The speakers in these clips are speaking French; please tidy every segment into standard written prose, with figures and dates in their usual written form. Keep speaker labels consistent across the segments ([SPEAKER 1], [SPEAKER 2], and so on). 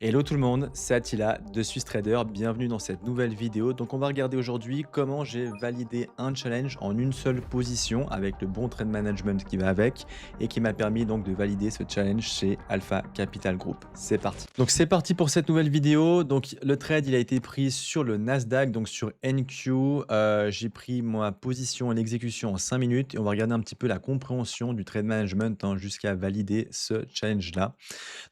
[SPEAKER 1] Hello tout le monde, c'est Attila de Swiss Trader, bienvenue dans cette nouvelle vidéo. Donc on va regarder aujourd'hui comment j'ai validé un challenge en une seule position avec le bon trade management qui va avec et qui m'a permis donc de valider ce challenge chez Alpha Capital Group. C'est parti. Donc c'est parti pour cette nouvelle vidéo. Donc le trade il a été pris sur le Nasdaq, donc sur NQ. J'ai pris ma position et l'exécution en 5 minutes et on va regarder un petit peu la compréhension du trade management jusqu'à valider ce challenge là.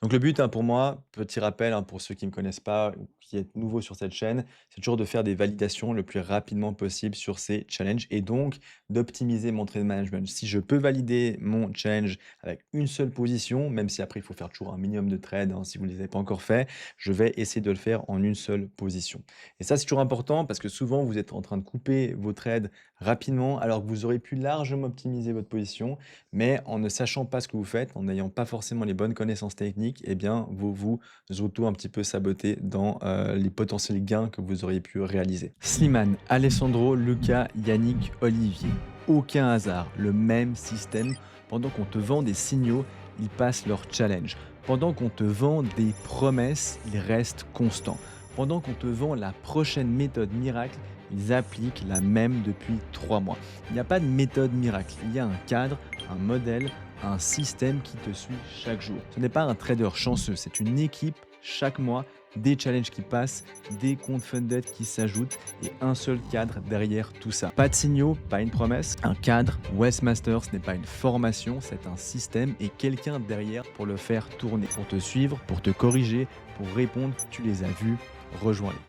[SPEAKER 1] Donc le but, pour moi, petit rappel, pour ceux qui ne me connaissent pas ou qui êtes nouveaux sur cette chaîne, c'est toujours de faire des validations le plus rapidement possible sur ces challenges et donc d'optimiser mon trade management. Si je peux valider mon challenge avec une seule position, même si après il faut faire toujours un minimum de trades, si vous ne les avez pas encore fait, je vais essayer de le faire en une seule position. Et ça, c'est toujours important parce que souvent, vous êtes en train de couper vos trades rapidement alors que vous aurez pu largement optimiser votre position, mais en ne sachant pas ce que vous faites, en n'ayant pas forcément les bonnes connaissances techniques, eh bien, vous vous auto un petit peu sabotez dans les potentiels gains que vous auriez pu réaliser. Slimane, Alessandro, Lucas, Yannick, Olivier. Aucun hasard, le même système. Pendant qu'on te vend des signaux, ils passent leur challenge. Pendant qu'on te vend des promesses, ils restent constants. Pendant qu'on te vend la prochaine méthode miracle, ils appliquent la même depuis 3 mois. Il n'y a pas de méthode miracle, il y a un cadre, un modèle, un système qui te suit chaque jour. Ce n'est pas un trader chanceux, c'est une équipe chaque mois, des challenges qui passent, des comptes funded qui s'ajoutent et un seul cadre derrière tout ça. Pas de signaux, pas une promesse, un cadre. Westmaster, ce n'est pas une formation, c'est un système et quelqu'un derrière pour le faire tourner, pour te suivre, pour te corriger, pour répondre. Tu les as vus, rejoins-les.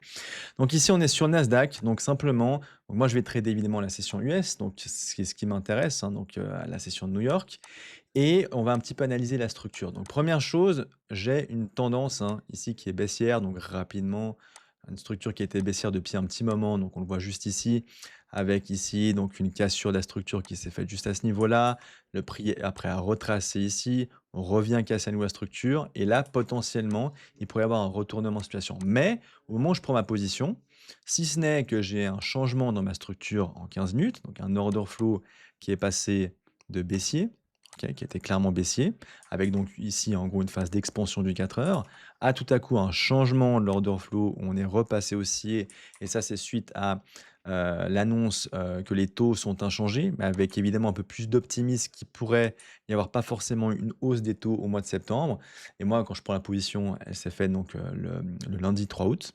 [SPEAKER 1] Donc ici, on est sur Nasdaq. Donc simplement, donc moi, je vais trader évidemment la session US, donc c'est ce qui m'intéresse, donc la session de New York. Et on va un petit peu analyser la structure. Donc première chose, j'ai une tendance ici qui est baissière, donc rapidement, une structure qui était baissière depuis un petit moment, donc on le voit juste ici, avec ici donc une cassure de la structure qui s'est faite juste à ce niveau-là. Le prix après a retracé ici, on revient casser à nouveau la structure, et là potentiellement, il pourrait y avoir un retournement de situation. Mais au moment où je prends ma position, si ce n'est que j'ai un changement dans ma structure en 15 minutes, donc un order flow qui est passé de baissier, ok, qui était clairement baissier, avec donc ici en gros une phase d'expansion du 4 heures, à tout à coup un changement de l'order flow où on est repassé haussier, et ça c'est suite à l'annonce que les taux sont inchangés, mais avec évidemment un peu plus d'optimisme qu'il pourrait y avoir pas forcément une hausse des taux au mois de septembre. Et moi, quand je prends la position, elle s'est faite donc le lundi 3 août.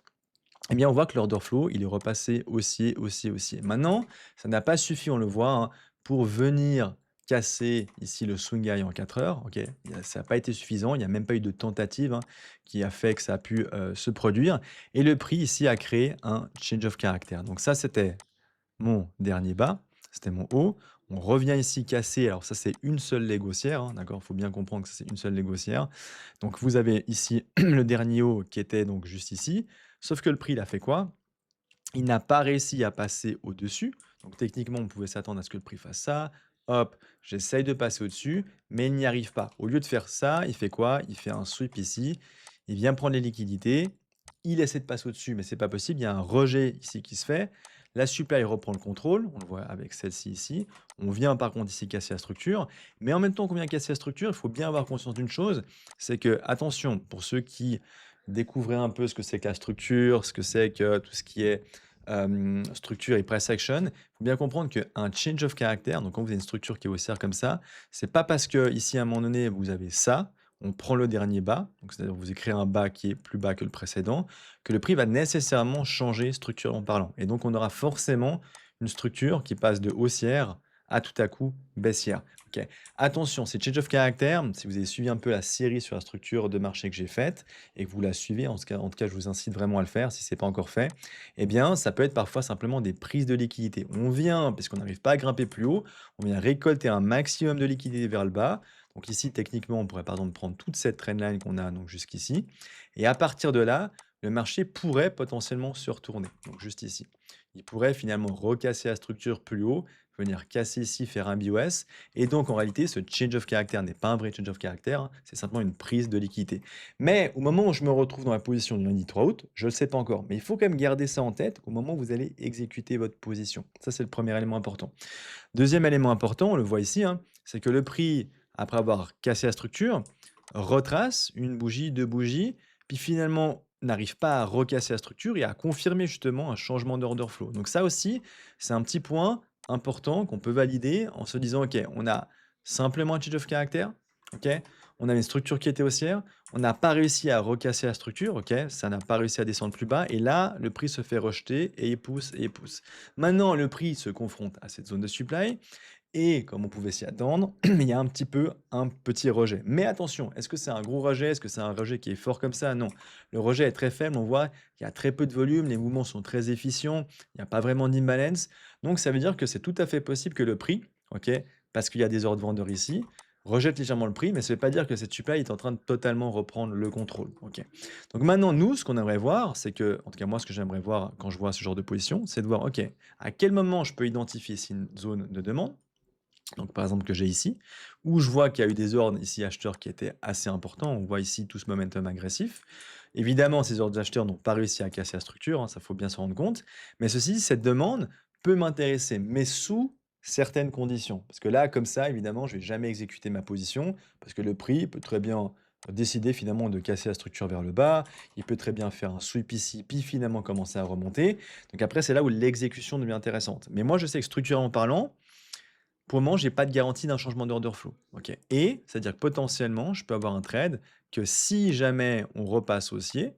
[SPEAKER 1] Eh bien, on voit que l'order flow, il est repassé haussier, haussier, haussier. Maintenant, ça n'a pas suffi, on le voit, pour venir casser ici le swing high en 4 heures. Ok, ça n'a pas été suffisant, il n'y a même pas eu de tentative qui a fait que ça a pu se produire. Et le prix ici a créé un change of character. Donc ça, c'était mon dernier bas, c'était mon haut. On revient ici casser, alors ça c'est une seule leg haussière, d'accord? Il faut bien comprendre que ça, c'est une seule leg haussière. Donc vous avez ici le dernier haut qui était donc juste ici, sauf que le prix il a fait quoi? Il n'a pas réussi à passer au-dessus. Donc techniquement, on pouvait s'attendre à ce que le prix fasse ça. Hop, j'essaye de passer au-dessus, mais il n'y arrive pas. Au lieu de faire ça, il fait quoi? Il fait un sweep ici, il vient prendre les liquidités, il essaie de passer au-dessus, mais c'est pas possible. Il y a un rejet ici qui se fait. La supply reprend le contrôle, on le voit avec celle-ci ici. On vient par contre ici casser la structure, mais en même temps qu'on vient casser la structure, il faut bien avoir conscience d'une chose, c'est que, attention, pour ceux qui découvraient un peu ce que c'est que la structure, ce que c'est que tout ce qui est structure et price action, il faut bien comprendre qu'un change of character, donc quand vous avez une structure qui est haussière comme ça, c'est pas parce que ici à un moment donné vous avez ça, on prend le dernier bas, donc c'est-à-dire vous créez un bas qui est plus bas que le précédent, que le prix va nécessairement changer structurellement parlant. Et donc on aura forcément une structure qui passe de haussière à tout à coup baissière. Ok. Attention, c'est change of character. Si vous avez suivi un peu la série sur la structure de marché que j'ai faite et que vous la suivez, en tout cas, je vous incite vraiment à le faire si ce n'est pas encore fait. Eh bien, ça peut être parfois simplement des prises de liquidité. On vient, puisqu'on n'arrive pas à grimper plus haut, on vient récolter un maximum de liquidité vers le bas. Donc ici, techniquement, on pourrait par exemple prendre toute cette trendline qu'on a donc jusqu'ici. Et à partir de là, le marché pourrait potentiellement se retourner. Donc juste ici. Il pourrait finalement recasser la structure plus haut, venir casser ici, faire un BOS. Et donc en réalité, ce change of character n'est pas un vrai change of character, c'est simplement une prise de liquidité. Mais au moment où je me retrouve dans la position du lundi 3 août, je ne le sais pas encore. Mais il faut quand même garder ça en tête au moment où vous allez exécuter votre position. Ça, c'est le premier élément important. Deuxième élément important, on le voit ici, c'est que le prix, après avoir cassé la structure, retrace une bougie, deux bougies, puis finalement n'arrive pas à recasser la structure et à confirmer justement un changement d'order flow. Donc ça aussi, c'est un petit point important qu'on peut valider en se disant, OK, on a simplement un change of character, OK, on avait une structure qui était haussière, on n'a pas réussi à recasser la structure, OK, ça n'a pas réussi à descendre plus bas, et là, le prix se fait rejeter et il pousse et il pousse. Maintenant, le prix se confronte à cette zone de supply, et comme on pouvait s'y attendre, il y a un petit peu un petit rejet. Mais attention, est-ce que c'est un gros rejet? Est-ce que c'est un rejet qui est fort comme ça? Non. Le rejet est très faible, on voit qu'il y a très peu de volume, les mouvements sont très efficients, il n'y a pas vraiment d'imbalance. Donc ça veut dire que c'est tout à fait possible que le prix, ok, parce qu'il y a des ordres vendeurs ici, rejette légèrement le prix, mais ça ne veut pas dire que cette supply est en train de totalement reprendre le contrôle. Ok. Donc maintenant, nous, ce qu'on aimerait voir, c'est que, en tout cas moi, ce que j'aimerais voir quand je vois ce genre de position, c'est de voir, ok, à quel moment je peux identifier ici une zone de demande, donc par exemple que j'ai ici, où je vois qu'il y a eu des ordres ici acheteurs qui étaient assez importants. On voit ici tout ce momentum agressif. Évidemment, ces ordres acheteurs n'ont pas réussi à casser la structure, hein, ça faut bien se rendre compte. Mais ceci dit, cette demande peut m'intéresser, mais sous certaines conditions. Parce que là, comme ça, évidemment, je vais jamais exécuter ma position, parce que le prix peut très bien décider finalement de casser la structure vers le bas, il peut très bien faire un sweep ici, puis finalement commencer à remonter. Donc après, c'est là où l'exécution devient intéressante. Mais moi, je sais que structurellement parlant, pour le moment, j'ai pas de garantie d'un changement d'order flow, OK, et c'est-à-dire que potentiellement, je peux avoir un trade que si jamais on repasse haussier,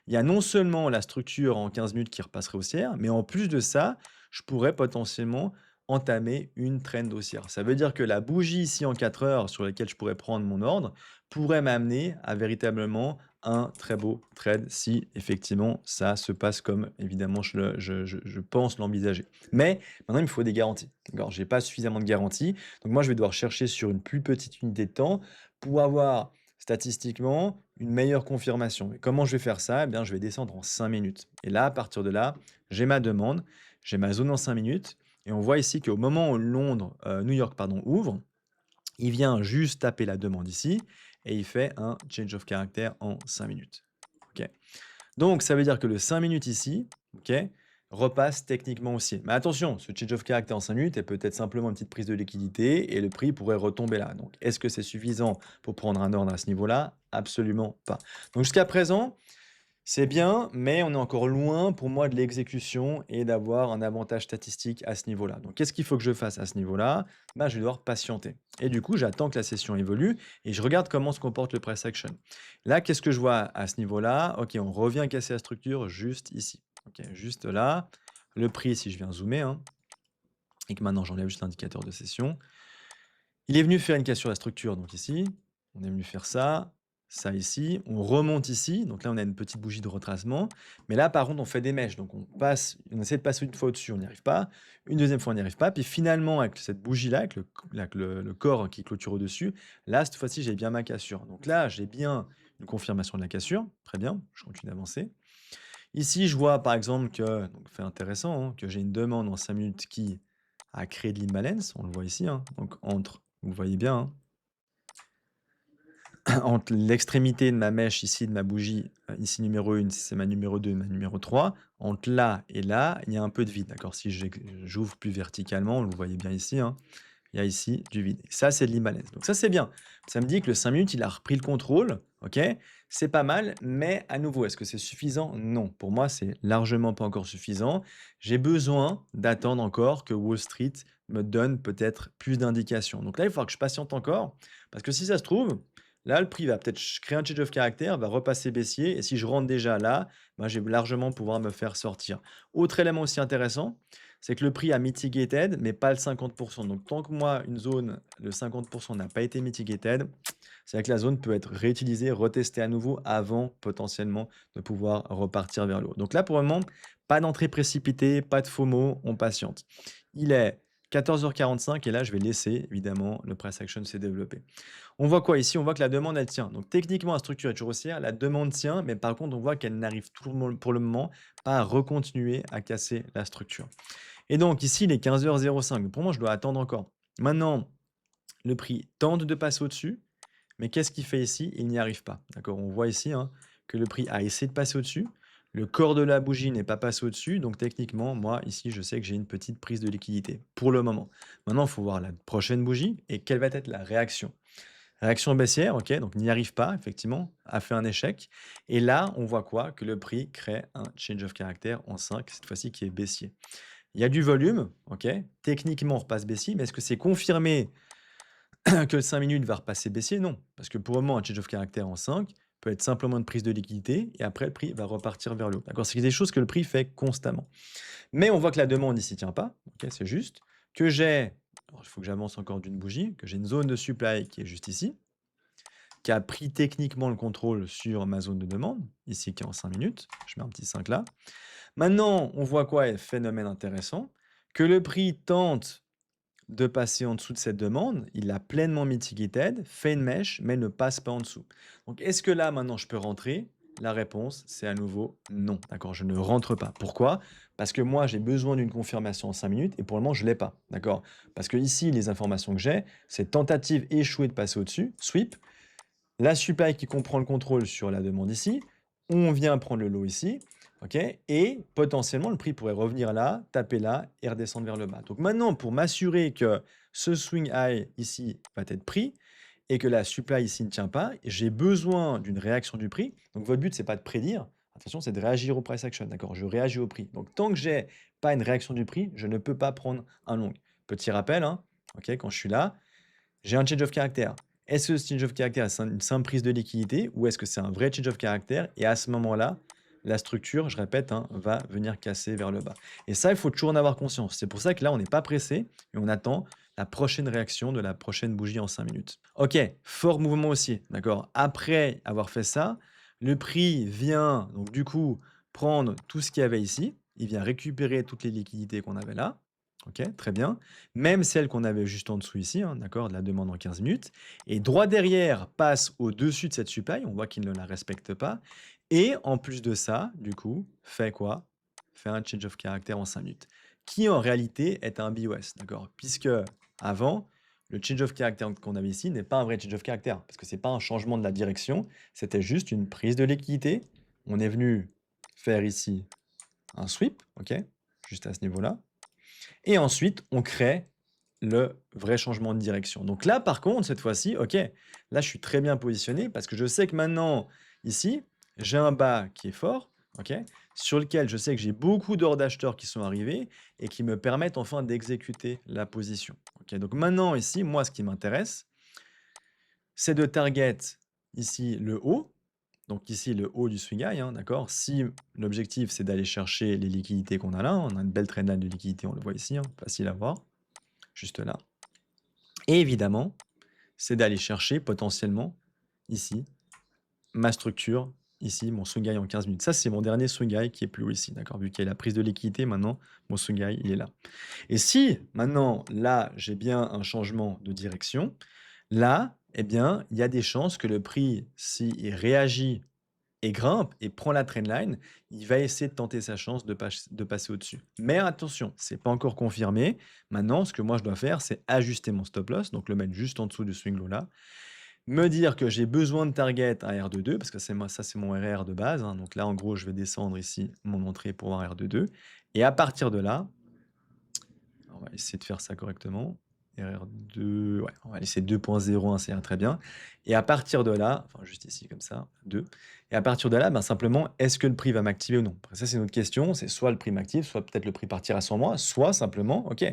[SPEAKER 1] il y a non seulement la structure en 15 minutes qui repasserait haussière, mais en plus de ça, je pourrais potentiellement entamer une trend haussière. Ça veut dire que la bougie ici en 4 heures sur laquelle je pourrais prendre mon ordre pourrait m'amener à véritablement un très beau trade si effectivement ça se passe comme évidemment je pense l'envisager. Mais maintenant, il me faut des garanties. D'accord, j'ai pas suffisamment de garanties. Donc moi, je vais devoir chercher sur une plus petite unité de temps pour avoir statistiquement une meilleure confirmation. Et comment je vais faire ça? Eh bien, je vais descendre en 5 minutes. Et là, à partir de là, j'ai ma demande, j'ai ma zone en 5 minutes. Et on voit ici qu'au moment où New York pardon, ouvre, il vient juste taper la demande ici et il fait un change of character en 5 minutes. Ok. Donc, ça veut dire que le 5 minutes ici, ok, repasse techniquement haussier. Mais attention, ce change of character en 5 minutes est peut-être simplement une petite prise de liquidité et le prix pourrait retomber là. Donc, est-ce que c'est suffisant pour prendre un ordre à ce niveau-là? Absolument pas. Donc, jusqu'à présent, c'est bien, mais on est encore loin pour moi de l'exécution et d'avoir un avantage statistique à ce niveau-là. Donc, qu'est-ce qu'il faut que je fasse à ce niveau-là? Bah, je vais devoir patienter. Et du coup, j'attends que la session évolue et je regarde comment se comporte le price action. Là, qu'est-ce que je vois à ce niveau-là? Ok, on revient casser la structure juste ici. Ok, juste là. Le prix, si je viens zoomer, hein, et que maintenant j'enlève juste l'indicateur de session, il est venu faire une cassure de la structure, donc ici, on est venu faire ça ici, on remonte ici, donc là on a une petite bougie de retracement, mais là par contre on fait des mèches, donc on essaie de passer une fois au-dessus, on n'y arrive pas, une deuxième fois on n'y arrive pas, puis finalement avec cette bougie-là, avec le corps qui clôture au-dessus, là cette fois-ci j'ai bien ma cassure. Donc là j'ai bien une confirmation de la cassure, très bien, je continue d'avancer. Ici je vois par exemple que, donc fait intéressant, hein, que j'ai une demande en 5 minutes qui a créé de l'imbalance, on le voit ici, hein, donc entre vous voyez bien, hein, entre l'extrémité de ma mèche ici, de ma bougie, ici numéro 1, c'est ma numéro 2, ma numéro 3, entre là et là, il y a un peu de vide, d'accord? Si j'ouvre plus verticalement, vous le voyez bien ici, hein, il y a ici du vide. Ça, c'est de l'imbalance. Donc ça, c'est bien. Ça me dit que le 5 minutes, il a repris le contrôle, OK? C'est pas mal, mais à nouveau, est-ce que c'est suffisant? Non. Pour moi, c'est largement pas encore suffisant. J'ai besoin d'attendre encore que Wall Street me donne peut-être plus d'indications. Donc là, il va falloir que je patiente encore, parce que si ça se trouve, là, le prix va peut-être créer un change of character, va repasser baissier, et si je rentre déjà là, ben, je vais largement pouvoir me faire sortir. Autre élément aussi intéressant, c'est que le prix a mitigated, mais pas le 50%. Donc, tant que moi, une zone, le 50% n'a pas été mitigated, c'est vrai que la zone peut être réutilisée, retestée à nouveau avant potentiellement de pouvoir repartir vers le haut. Donc là, pour le moment, pas d'entrée précipitée, pas de FOMO, on patiente. Il est 14h45 et là, je vais laisser évidemment le price action se développer. On voit quoi ici? On voit que la demande, elle tient. Donc techniquement, la structure est toujours haussière, la demande tient, mais par contre, on voit qu'elle n'arrive pour le moment pas à recontinuer à casser la structure. Et donc ici, il est 15h05. Pour moi, je dois attendre encore. Maintenant, le prix tente de passer au-dessus, mais qu'est-ce qu'il fait ici? Il n'y arrive pas. D'accord? On voit ici, hein, que le prix a essayé de passer au-dessus. Le corps de la bougie n'est pas passé au-dessus. Donc techniquement, moi, ici, je sais que j'ai une petite prise de liquidité pour le moment. Maintenant, il faut voir la prochaine bougie et quelle va être la réaction. Réaction baissière, OK, donc n'y arrive pas, effectivement, a fait un échec. Et là, on voit quoi? Que le prix crée un change of character en 5, cette fois-ci qui est baissier. Il y a du volume, OK. Techniquement, on repasse baissier, mais est-ce que c'est confirmé que le 5 minutes va repasser baissier? Non. Parce que pour le moment, un change of character en 5 peut être simplement une prise de liquidité et après, le prix va repartir vers le haut. D'accord? C'est des choses que le prix fait constamment. Mais on voit que la demande ici tient pas, OK, c'est juste. Que j'ai, alors il faut que j'avance encore d'une bougie, que j'ai une zone de supply qui est juste ici, qui a pris techniquement le contrôle sur ma zone de demande, ici qui est en 5 minutes. Je mets un petit 5 là. Maintenant, on voit quoi? Phénomène intéressant, que le prix tente de passer en dessous de cette demande, il l'a pleinement mitigated, fait une mèche, mais ne passe pas en dessous. Donc est-ce que là, maintenant, je peux rentrer? La réponse, c'est à nouveau non. D'accord, je ne rentre pas. Pourquoi? Parce que moi, j'ai besoin d'une confirmation en 5 minutes et pour le moment, je ne l'ai pas. D'accord? Parce que ici, les informations que j'ai, c'est tentative échouée de passer au-dessus, sweep, la supply qui comprend le contrôle sur la demande ici, on vient prendre le lot ici, OK? Et potentiellement, le prix pourrait revenir là, taper là et redescendre vers le bas. Donc maintenant, pour m'assurer que ce swing high ici va être pris et que la supply ici ne tient pas, j'ai besoin d'une réaction du prix. Donc votre but, c'est pas de prédire, attention, c'est de réagir au price action, d'accord? Je réagis au prix. Donc tant que j'ai pas une réaction du prix, je ne peux pas prendre un long. Petit rappel, hein, OK, quand je suis là, j'ai un change of character. Est-ce que ce change of character, c'est une simple prise de liquidité ou est-ce que c'est un vrai change of character? Et à ce moment-là, la structure, je répète, hein, va venir casser vers le bas. Et ça, il faut toujours en avoir conscience. C'est pour ça que là, on n'est pas pressé et on attend la prochaine réaction de la prochaine bougie en 5 minutes. Ok, fort mouvement aussi, d'accord? Après avoir fait ça, le prix vient, donc du coup, prendre tout ce qu'il y avait ici. Il vient récupérer toutes les liquidités qu'on avait là. Ok, très bien. Même celle qu'on avait juste en dessous ici, hein, d'accord, de la demande en 15 minutes. Et droit derrière passe au-dessus de cette supply, on voit qu'il ne la respecte pas. Et en plus de ça, du coup, fait quoi? Fait un change of character en 5 minutes, qui en réalité est un BOS, d'accord? Puisque avant, le change of character qu'on avait ici n'est pas un vrai change of character, parce que c'est pas un changement de la direction, c'était juste une prise de liquidité. On est venu faire ici un sweep, ok, juste à ce niveau-là. Et ensuite, on crée le vrai changement de direction. Donc là, par contre, cette fois-ci, OK, là, je suis très bien positionné parce que je sais que maintenant, ici, j'ai un bas qui est fort, OK, sur lequel je sais que j'ai beaucoup d'ordres d'acheteurs qui sont arrivés et qui me permettent enfin d'exécuter la position. OK, donc maintenant, ici, moi, ce qui m'intéresse, c'est de target ici le haut. Donc ici, le haut du swing high, hein, d'accord? Si l'objectif, c'est d'aller chercher les liquidités qu'on a là, on a une belle trendline de liquidité, on le voit ici, hein, facile à voir, juste là. Et évidemment, c'est d'aller chercher potentiellement ici ma structure, ici mon swing high en 15 minutes. Ça, c'est mon dernier swing high qui est plus haut ici, d'accord? Vu qu'il y a la prise de liquidité, maintenant, mon swing high, il est là. Et si maintenant, là, j'ai bien un changement de direction, là, eh bien, il y a des chances que le prix, s'il réagit et grimpe et prend la trendline, il va essayer de tenter sa chance de passer au-dessus. Mais attention, c'est pas encore confirmé. Maintenant, ce que moi je dois faire, c'est ajuster mon stop loss, donc le mettre juste en dessous du swing low là. Me dire que j'ai besoin de target un R22, parce que ça c'est mon RR de base, hein. Donc là, en gros, je vais descendre ici mon entrée pour un R22. Et à partir de là, on va essayer de faire ça correctement. RR2, ouais, on va laisser 2.01, c'est très bien. Et à partir de là, enfin juste ici comme ça, 2. Et à partir de là, ben, simplement, est-ce que le prix va m'activer ou non? Après, ça, c'est une autre question. C'est soit le prix m'active, soit peut-être le prix partira sans moi, soit simplement, ok,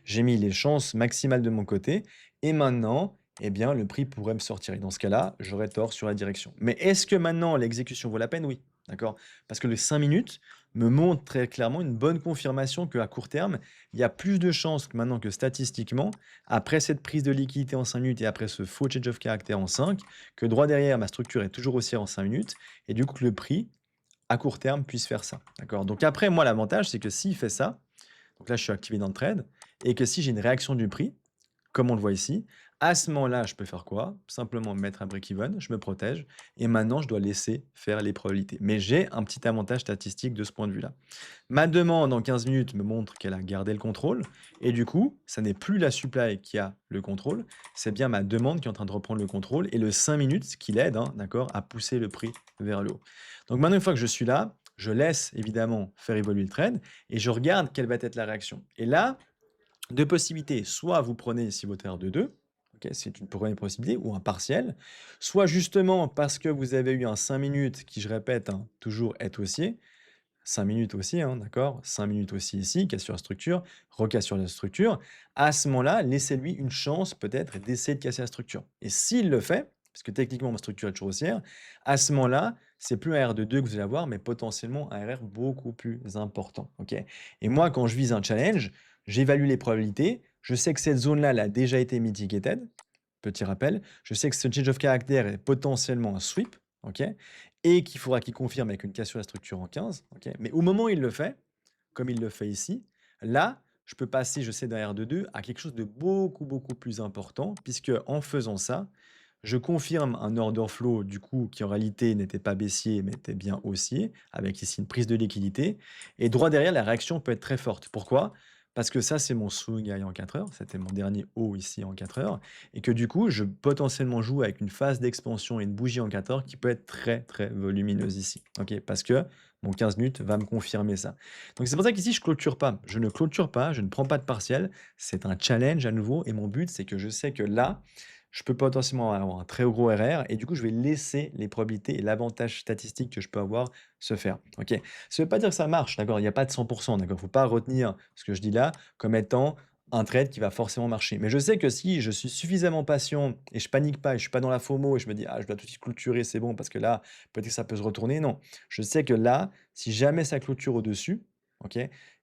[SPEAKER 1] j'ai mis les chances maximales de mon côté et maintenant, eh bien, le prix pourrait me sortir. Et dans ce cas-là, j'aurais tort sur la direction. Mais est-ce que maintenant l'exécution vaut la peine? Oui, d'accord? Parce que le 5 minutes me montre très clairement une bonne confirmation qu'à court terme, il y a plus de chances que maintenant que statistiquement, après cette prise de liquidité en 5 minutes et après ce faux change of character en 5, que droit derrière, ma structure est toujours haussière en 5 minutes et du coup que le prix, à court terme, puisse faire ça. D'accord? Donc après, moi, l'avantage, c'est que s'il fait ça, donc là, je suis activé dans le trade, et que si j'ai une réaction du prix, comme on le voit ici, à ce moment-là, je peux faire quoi? Simplement mettre un break-even, je me protège, et maintenant, je dois laisser faire les probabilités. Mais j'ai un petit avantage statistique de ce point de vue-là. Ma demande en 15 minutes me montre qu'elle a gardé le contrôle, et du coup, ça n'est plus la supply qui a le contrôle, c'est bien ma demande qui est en train de reprendre le contrôle, et le 5 minutes qui l'aide, hein, d'accord, à pousser le prix vers le haut. Donc maintenant, une fois que je suis là, je laisse évidemment faire évoluer le trade, et je regarde quelle va être la réaction. Et là, deux possibilités. Soit vous prenez ici votre R de 2, OK, c'est une première possibilité ou un partiel, soit justement parce que vous avez eu un 5 minutes qui, je répète, hein, toujours est haussier, 5 minutes aussi, hein, d'accord? 5 minutes aussi ici, casse sur la structure, recasse sur la structure. À ce moment-là, laissez-lui une chance peut-être d'essayer de casser la structure. Et s'il le fait, parce que techniquement ma structure est toujours haussière, à ce moment-là, c'est plus un R de 2 que vous allez avoir, mais potentiellement un RR beaucoup plus important. OK? Et moi, quand je vise un challenge, j'évalue les probabilités. Je sais que cette zone-là, elle a déjà été mitigated. Petit rappel, je sais que ce change of character est potentiellement un sweep, OK? Et qu'il faudra qu'il confirme avec une cassure de la structure en 15, OK? Mais au moment où il le fait, comme il le fait ici, là, je peux passer, je sais, d'un R de 2 à quelque chose de beaucoup, beaucoup plus important, puisque en faisant ça, je confirme un order flow, du coup, qui en réalité n'était pas baissier, mais était bien haussier, avec ici une prise de liquidité. Et droit derrière, la réaction peut être très forte. Pourquoi? Parce que ça, c'est mon swing high en 4 heures. C'était mon dernier haut ici en 4 heures. Et que du coup, je potentiellement joue avec une phase d'expansion et une bougie en 4 heures qui peut être très, très volumineuse ici. OK? Parce que mon 15 minutes va me confirmer ça. Donc c'est pour ça qu'ici, je clôture pas. Je ne clôture pas, je ne prends pas de partiel. C'est un challenge à nouveau. Et mon but, c'est que je sais que là, je peux potentiellement avoir un très gros RR et du coup, je vais laisser les probabilités et l'avantage statistique que je peux avoir se faire. OK? Ça veut pas dire que ça marche, d'accord? Il y a pas de 100, d'accord? Faut pas retenir ce que je dis là comme étant un trade qui va forcément marcher. Mais je sais que si je suis suffisamment patient et je panique pas et je suis pas dans la FOMO et je me dis: «Ah, je dois tout de suite clôturer, c'est bon parce que là, peut-être que ça peut se retourner». Non, je sais que là, si jamais ça clôture au-dessus, OK,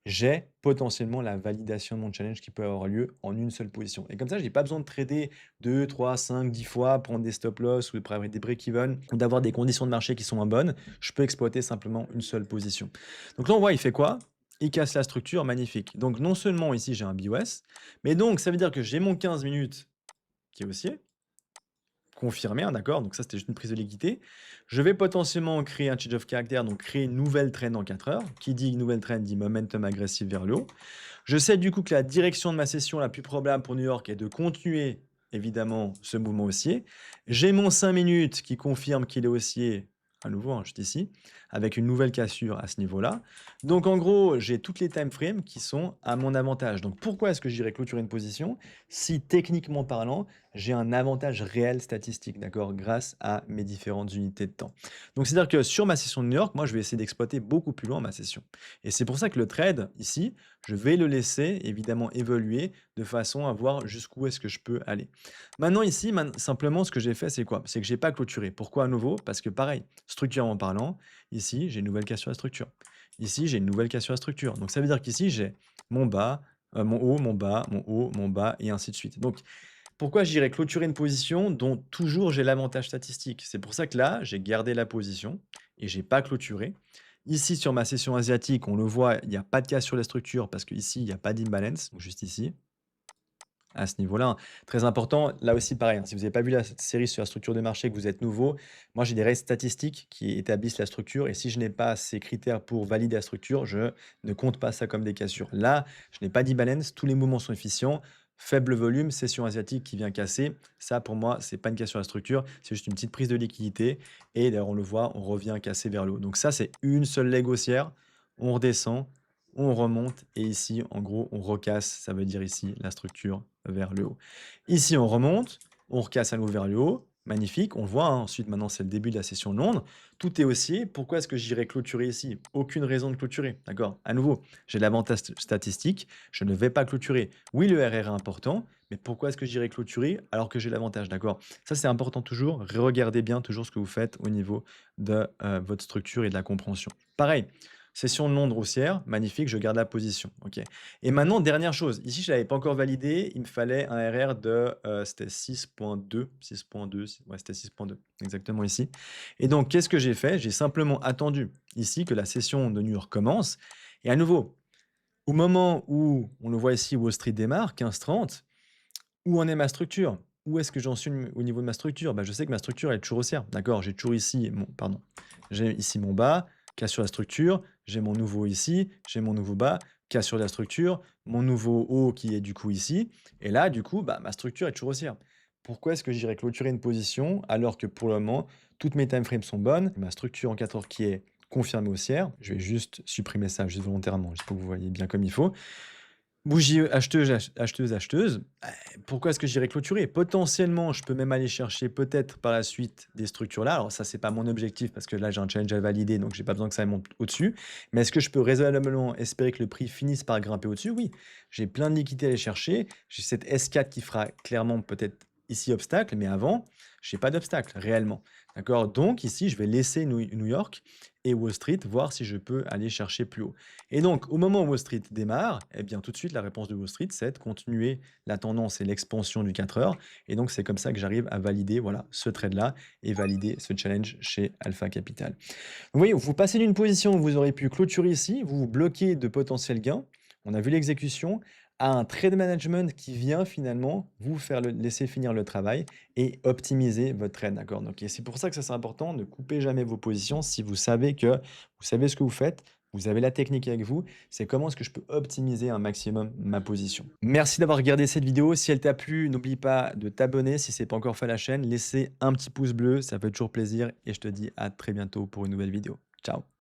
[SPEAKER 1] j'ai potentiellement la validation de mon challenge qui peut avoir lieu en une seule position. Et comme ça, j'ai pas besoin de trader 2, 3, 5, 10 fois, prendre des stop loss ou de des break-even ou d'avoir des conditions de marché qui sont moins bonnes. Je peux exploiter simplement une seule position. Donc là, on voit, il fait quoi? Il casse la structure, magnifique. Donc non seulement ici, j'ai un BOS, mais donc ça veut dire que j'ai mon 15 minutes qui est haussier, confirmé, hein, d'accord? Donc ça, c'était juste une prise de liquidité. Je vais potentiellement créer un change of character, donc créer une nouvelle trend en 4 heures. Qui dit nouvelle trend dit momentum agressif vers le haut. Je sais du coup que la direction de ma session la plus probable pour New York est de continuer évidemment ce mouvement haussier. J'ai mon 5 minutes qui confirme qu'il est haussier à nouveau, hein, juste ici, avec une nouvelle cassure à ce niveau-là. Donc en gros, j'ai toutes les time frames qui sont à mon avantage. Donc pourquoi est-ce que j'irais clôturer une position si techniquement parlant, j'ai un avantage réel statistique, d'accord, grâce à mes différentes unités de temps. Donc c'est-à-dire que sur ma session de New York, moi je vais essayer d'exploiter beaucoup plus loin ma session. Et c'est pour ça que le trade ici, je vais le laisser évidemment évoluer de façon à voir jusqu'où est-ce que je peux aller. Maintenant ici, simplement ce que j'ai fait, c'est quoi? C'est que j'ai pas clôturé. Pourquoi à nouveau? Parce que pareil, structurellement parlant, ici j'ai une nouvelle cassure à structure. Ici j'ai une nouvelle cassure à structure. Donc ça veut dire qu'ici j'ai mon bas, mon haut, mon bas, mon haut, mon bas et ainsi de suite. Donc pourquoi j'irais clôturer une position dont toujours j'ai l'avantage statistique? C'est pour ça que là, j'ai gardé la position et j'ai pas clôturé. Ici, sur ma session asiatique, on le voit, il n'y a pas de casse sur la structure parce qu'ici, il n'y a pas d'imbalance, donc juste ici, à ce niveau-là, hein. Très important, là aussi pareil, hein, si vous n'avez pas vu la série sur la structure de marché, que vous êtes nouveau, moi j'ai des règles statistiques qui établissent la structure et si je n'ai pas ces critères pour valider la structure, je ne compte pas ça comme des cassures. Là, je n'ai pas d'imbalance, tous les mouvements sont efficients, faible volume, session asiatique qui vient casser. Ça, pour moi, c'est pas une cassure à la structure, c'est juste une petite prise de liquidité et d'ailleurs, on le voit, on revient casser vers le haut. Donc ça, c'est une seule leg haussière, on redescend, on remonte et ici, en gros, on recasse, ça veut dire ici la structure vers le haut. Ici, on remonte, on recasse à nouveau vers le haut, magnifique, on le voit, hein. Ensuite, maintenant, c'est le début de la session de Londres. Tout est haussier. Pourquoi est-ce que j'irais clôturer ici? Aucune raison de clôturer, d'accord? À nouveau, j'ai l'avantage statistique, je ne vais pas clôturer. Oui, le RR est important, mais pourquoi est-ce que j'irais clôturer alors que j'ai l'avantage, d'accord? Ça, c'est important toujours. Regardez bien toujours ce que vous faites au niveau de votre structure et de la compréhension. Pareil, session de Londres haussière, magnifique, je garde la position. OK. Et maintenant, dernière chose, ici, je ne l'avais pas encore validé, il me fallait un RR de, c'était 6.2, 6.2, ouais, c'était 6.2, exactement ici. Et donc, qu'est-ce que j'ai fait? J'ai simplement attendu ici que la session de New York commence. Et à nouveau, au moment où on le voit ici, Wall Street démarre, 15h30, où en est ma structure? Où est-ce que j'en suis au niveau de ma structure? Bah, je sais que ma structure elle est toujours haussière, d'accord? J'ai toujours ici mon pardon, j'ai ici mon bas, casse sur la structure, j'ai mon nouveau ici, j'ai mon nouveau bas, casse sur la structure, mon nouveau haut qui est du coup ici et là du coup, bah, ma structure est toujours haussière. Pourquoi est-ce que j'irais clôturer une position alors que pour le moment, toutes mes time frames sont bonnes, ma structure en 4 heures qui est confirmée haussière, je vais juste supprimer ça juste volontairement, juste pour que vous voyez bien comme il faut. Bougie acheteuse. Pourquoi est-ce que j'irais clôturer? Potentiellement, je peux même aller chercher peut-être par la suite des structures là. Alors ça, c'est pas mon objectif parce que là, j'ai un challenge à valider, donc j'ai pas besoin que ça monte au-dessus. Mais est-ce que je peux raisonnablement espérer que le prix finisse par grimper au-dessus? Oui. J'ai plein de liquidités à aller chercher. J'ai cette S4 qui fera clairement peut-être ici obstacle, mais avant, j'ai pas d'obstacle réellement. D'accord? Donc ici, je vais laisser New York et Wall Street, voir si je peux aller chercher plus haut. Et donc, au moment où Wall Street démarre, eh bien, tout de suite, la réponse de Wall Street, c'est de continuer la tendance et l'expansion du 4 heures. Et donc, c'est comme ça que j'arrive à valider voilà, ce trade-là et valider ce challenge chez Alpha Capital. Donc, vous voyez, vous passez d'une position où vous aurez pu clôturer ici, vous vous bloquez de potentiels gains. On a vu l'exécution à un trade management qui vient finalement vous faire laisser finir le travail et optimiser votre trade, d'accord? Donc, et c'est pour ça que ça c'est important, ne coupez jamais vos positions si vous savez que vous savez ce que vous faites, vous avez la technique avec vous, c'est comment est-ce que je peux optimiser un maximum ma position. Merci d'avoir regardé cette vidéo. Si elle t'a plu, n'oublie pas de t'abonner si ce n'est pas encore fait à la chaîne. Laissez un petit pouce bleu, ça fait toujours plaisir. Et je te dis à très bientôt pour une nouvelle vidéo. Ciao.